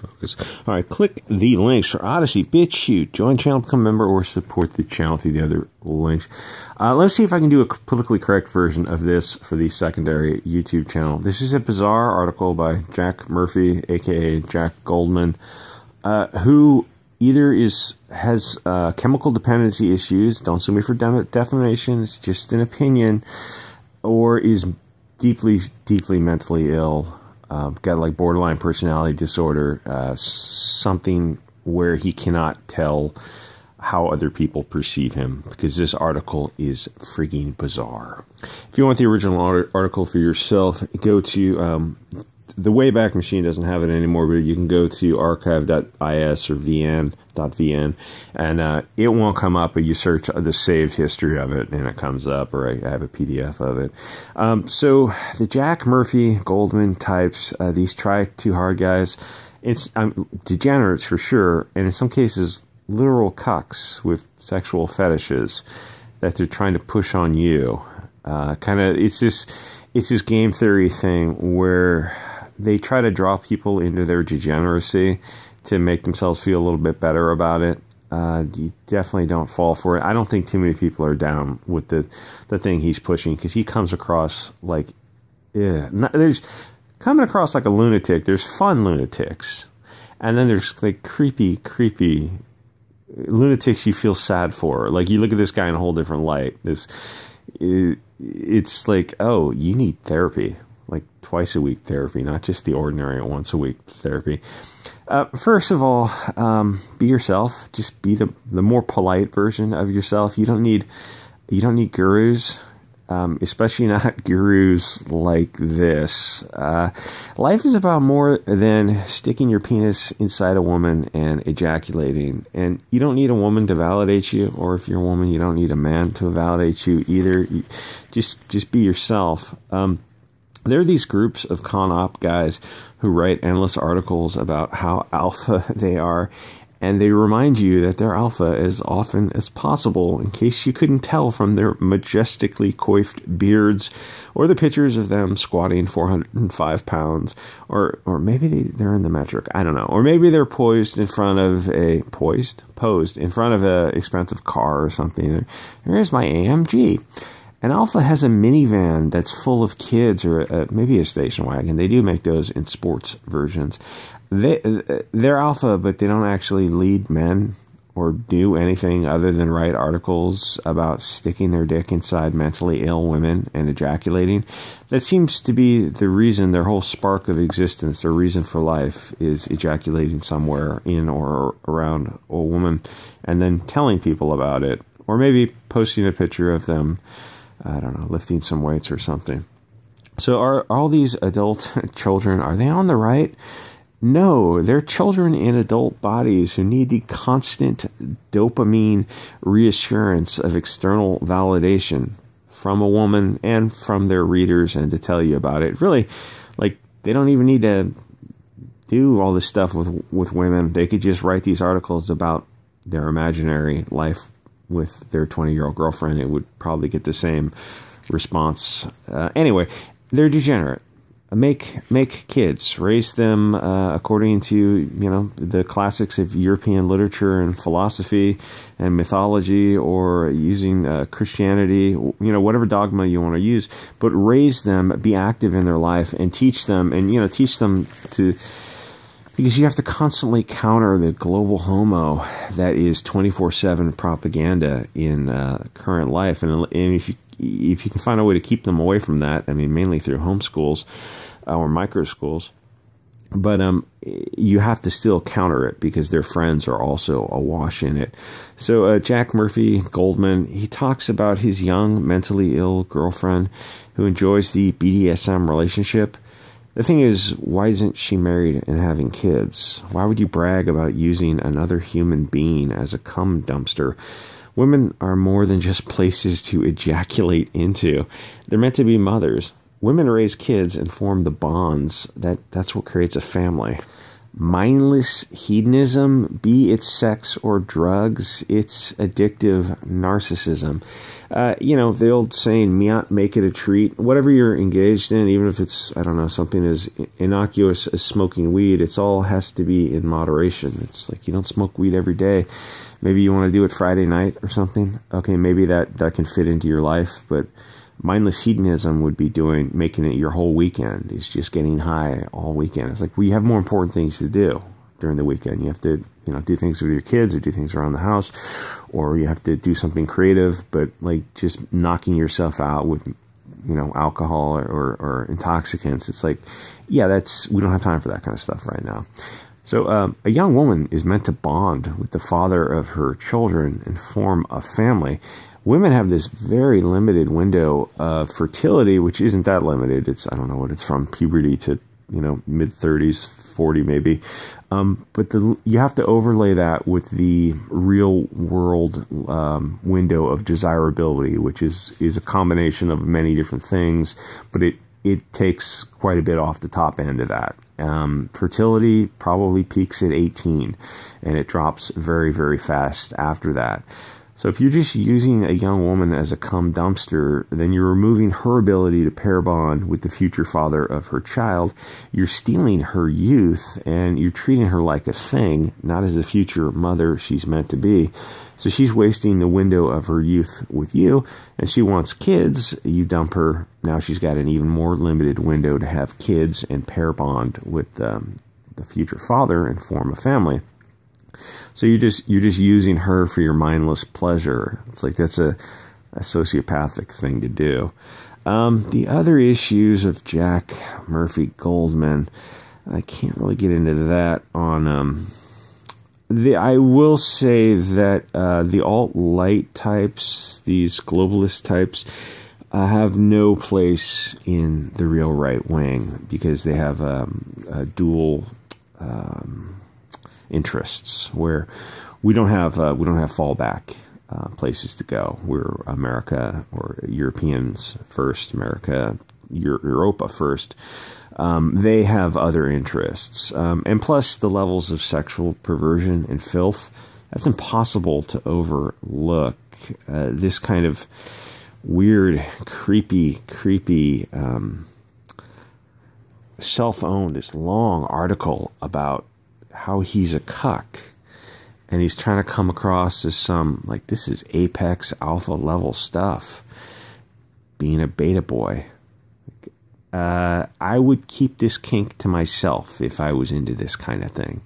Focus. All right, click the links for Odysee, Bit Chute, join channel, become a member, or support the channel through the other links. Let's see if I can do a politically correct version of this for the secondary YouTube channel. This is a bizarre article by Jack Murphy, aka Jack Goldman, who either has chemical dependency issues, don't sue me for defamation, it's just an opinion, or is deeply, deeply mentally ill. Got like borderline personality disorder, something where he cannot tell how other people perceive him, because this article is freaking bizarre. If you want the original article for yourself, go to, the Wayback Machine doesn't have it anymore, but you can go to archive.is or vn.vn, and it won't come up, but you search the saved history of it, and it comes up, or I have a PDF of it. So the Jack Murphy, Goldman types, these try too hard guys, it's degenerates for sure, and in some cases literal cucks with sexual fetishes that they're trying to push on you. It's this game theory thing where they try to draw people into their degeneracy to make themselves feel a little bit better about it. You definitely don't fall for it. I don't think too many people are down with the thing he's pushing, because he comes across like, there's coming across like a lunatic. There's fun lunatics, and then there's like creepy lunatics you feel sad for. Like, you look at this guy in a whole different light. It's like, oh, you need therapy. Like twice a week therapy, not just the ordinary once a week therapy. First of all, be yourself. Just be the more polite version of yourself. You don't need gurus, especially not gurus like this. Life is about more than sticking your penis inside a woman and ejaculating. And you don't need a woman to validate you, or if you're a woman, you don't need a man to validate you either. Just be yourself. There are these groups of con-op guys who write endless articles about how alpha they are, and they remind you that they're alpha as often as possible, in case you couldn't tell from their majestically coiffed beards, or the pictures of them squatting 405 pounds, or maybe they're in the metric, I don't know, or maybe they're posed in front of an expensive car or something. Here's my AMG. And Alpha has a minivan that's full of kids, or maybe a station wagon. They do make those in sports versions. They're Alpha, but they don't actually lead men or do anything other than write articles about sticking their dick inside mentally ill women and ejaculating. That seems to be the reason, their whole spark of existence, their reason for life, is ejaculating somewhere in or around a woman and then telling people about it. Or maybe posting a picture of them, I don't know, lifting some weights or something. So are all these adult children, are they on the right? No, they're children in adult bodies who need the constant dopamine reassurance of external validation from a woman and from their readers, and to tell you about it. Really, like, they don't even need to do all this stuff with women. They could just write these articles about their imaginary life with their 20-year-old girlfriend. It would probably get the same response. Anyway, they're degenerate. Make kids, raise them according to, the classics of European literature and philosophy and mythology, or using Christianity, whatever dogma you want to use, but raise them, be active in their life, and teach them, to, because you have to constantly counter the global homo that is 24/7 propaganda in current life. And if you can find a way to keep them away from that, mainly through homeschools or micro schools, but you have to still counter it, because their friends are also awash in it. So Jack Murphy, Goldman, he talks about his young, mentally ill girlfriend who enjoys the BDSM relationship. The thing is, why isn't she married and having kids? Why would you brag about using another human being as a cum dumpster? Women are more than just places to ejaculate into. They're meant to be mothers. Women raise kids and form the bonds. That's what creates a family. mindless hedonism, be it sex or drugs, it's addictive narcissism. The old saying, make it a treat. Whatever you're engaged in, even if it's, I don't know, something as innocuous as smoking weed, it's all has to be in moderation. It's like you don't smoke weed every day. Maybe you want to do it Friday night or something. Okay, maybe that can fit into your life, but mindless hedonism would be making it your whole weekend. It's just getting high all weekend. It's like, we have more important things to do during the weekend. You have to, do things with your kids or do things around the house, or you have to do something creative, but like just knocking yourself out with, alcohol or intoxicants. It's like, yeah, we don't have time for that kind of stuff right now. So a young woman is meant to bond with the father of her children and form a family. Women have this very limited window of fertility, which isn't that limited. It's, I don't know what it's from, puberty to, mid-30s, 40 maybe. But you have to overlay that with the real world window of desirability, which is a combination of many different things, but it takes quite a bit off the top end of that. Fertility probably peaks at 18, and it drops very, very fast after that. So if you're just using a young woman as a cum dumpster, then you're removing her ability to pair bond with the future father of her child. You're stealing her youth, and you're treating her like a thing, not as the future mother she's meant to be. So she's wasting the window of her youth with you, and she wants kids. You dump her. Now she's got an even more limited window to have kids and pair bond with the future father and form a family. So you're just using her for your mindless pleasure. It's like that's a sociopathic thing to do. The other issues of Jack Murphy Goldman, I can't really get into that on I will say that the alt-light types, these globalist types, have no place in the real right wing because they have a dual interests where we don't have fallback places to go. We're America or Europeans first, Europa first. They have other interests, and plus the levels of sexual perversion and filth. That's impossible to overlook. This kind of weird, creepy, self-owned, this long article about how he's a cuck, and he's trying to come across as this is apex alpha level stuff, being a beta boy. I would keep this kink to myself if I was into this kind of thing,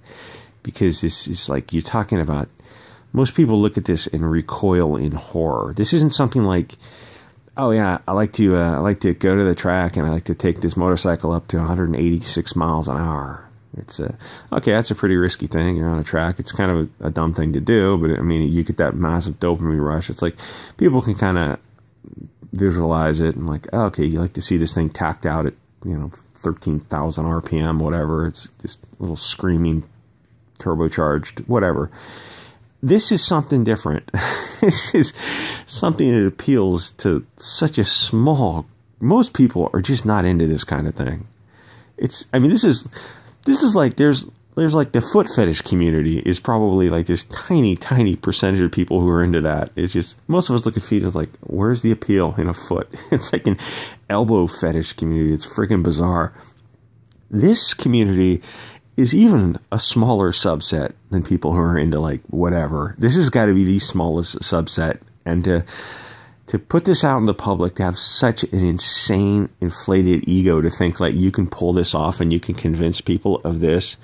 because this is like, you're talking about, most people look at this and recoil in horror. This isn't something like, oh yeah, I like to go to the track and I like to take this motorcycle up to 186 miles an hour. It's okay, that's a pretty risky thing. You're on a track. It's kind of a dumb thing to do, but I mean, you get that massive dopamine rush. It's like people can kind of visualize it and like, oh, okay, you like to see this thing tacked out at 13,000 RPM, whatever. It's this little screaming, turbocharged, whatever. This is something different. This is something that appeals to such a small. Most people are just not into this kind of thing. This is like there's like the foot fetish community is probably like this tiny percentage of people who are into that. It's just, most of us look at feet as like, where's the appeal in a foot? It's like an elbow fetish community. It's freaking bizarre. This community is even a smaller subset than people who are into like whatever. This has got to be the smallest subset. And to put this out in the public, to have such an insane, inflated ego to think like you can pull this off and you can convince people of this.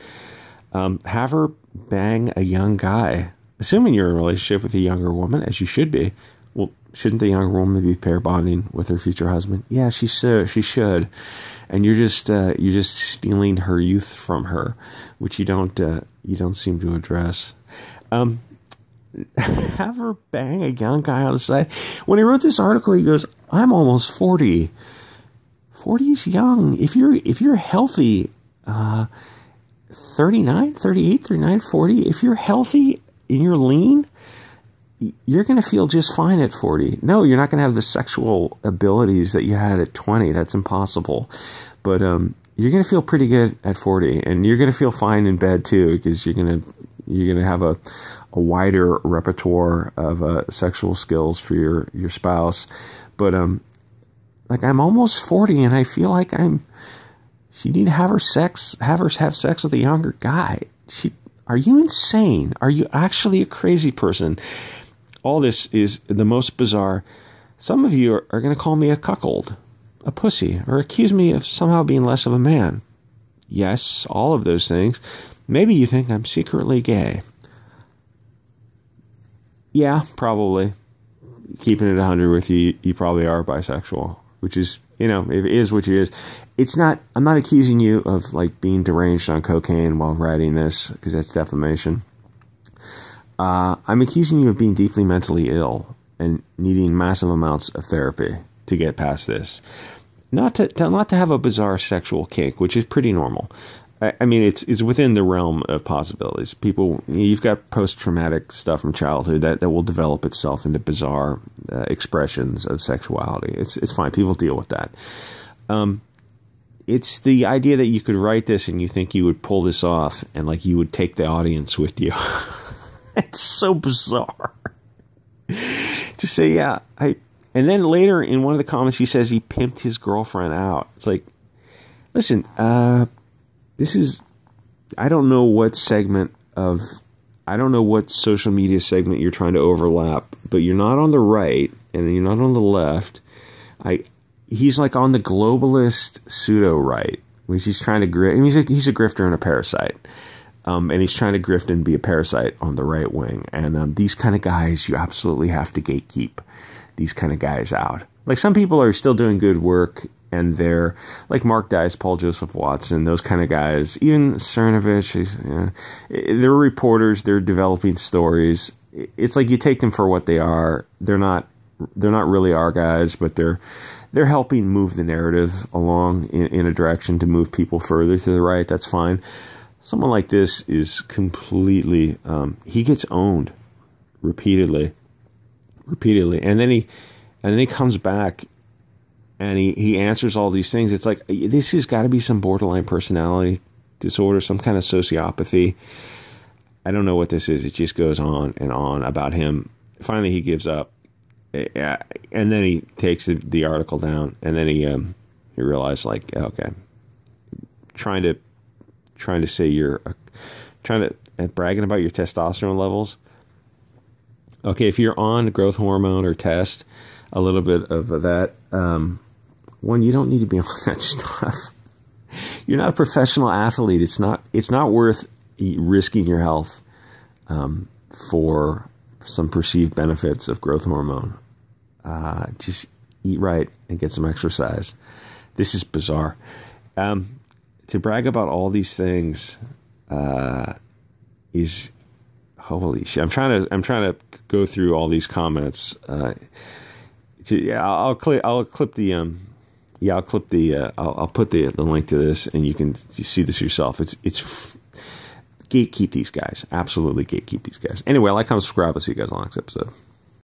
Have her bang a young guy, assuming you're in a relationship with a younger woman, as you should be. Well, shouldn't the younger woman be pair bonding with her future husband? Yeah, she should. And you're just stealing her youth from her, which you don't seem to address. Have her bang a young guy on the side. When he wrote this article, he goes, "I'm almost 40. 40 is young. If you're healthy, 39, 38, 39, 40, if you're healthy and you're lean, you're going to feel just fine at 40. No, you're not going to have the sexual abilities that you had at 20. That's impossible. But you're gonna feel pretty good at 40, and you're gonna feel fine in bed too, because you're gonna have a wider repertoire of sexual skills for your spouse. But like, I'm almost 40, and I feel like she need to have sex with a younger guy. Are you insane? Are you actually a crazy person? All this is the most bizarre. Some of you are going to call me a cuckold, a pussy, or accuse me of somehow being less of a man. Yes, all of those things. Maybe you think I'm secretly gay. Yeah, probably. Keeping it 100 with you, you probably are bisexual, which is, it is what it is. I'm not accusing you of like being deranged on cocaine while writing this, because that's defamation. I'm accusing you of being deeply mentally ill and needing massive amounts of therapy to get past this. Not to have a bizarre sexual kink, which is pretty normal. I mean, it's within the realm of possibilities. People, you've got post-traumatic stuff from childhood that will develop itself into bizarre expressions of sexuality. It's fine. People deal with that. It's the idea that you could write this and you think you would pull this off, and like you would take the audience with you. It's so bizarre to say, yeah. And then later in one of the comments, he says he pimped his girlfriend out. It's like, listen, I don't know what social media segment you're trying to overlap, but you're not on the right and you're not on the left. He's like on the globalist pseudo right, which he's trying to grift. He's a grifter and a parasite. And he's trying to grift and be a parasite on the right wing. And these kind of guys, you absolutely have to gatekeep these kind of guys out. Like, some people are still doing good work, and they're like Mark Dice, Paul Joseph Watson, those kind of guys. Even Cernovich, they're reporters. They're developing stories. It's like you take them for what they are. They're not really our guys, but they're helping move the narrative along in a direction to move people further to the right. That's fine. Someone like this is completely, he gets owned repeatedly, and then he comes back and he answers all these things. It's like, this has got to be some borderline personality disorder, some kind of sociopathy. I don't know what this is. It just goes on and on about him. Finally, he gives up, and then he takes the article down, and then he realized, like, okay, trying to say bragging about your testosterone levels. Okay, if you're on growth hormone or test, a little bit of that, you don't need to be on that stuff. You're not a professional athlete. It's not worth risking your health for some perceived benefits of growth hormone. Just eat right and get some exercise. This is bizarre. To brag about all these things is holy shit. I'm trying to go through all these comments. I'll put the link to this, and you can see this yourself. It's gatekeep these guys. Absolutely gatekeep these guys. Anyway, like, comment, subscribe. I'll see you guys on the next episode.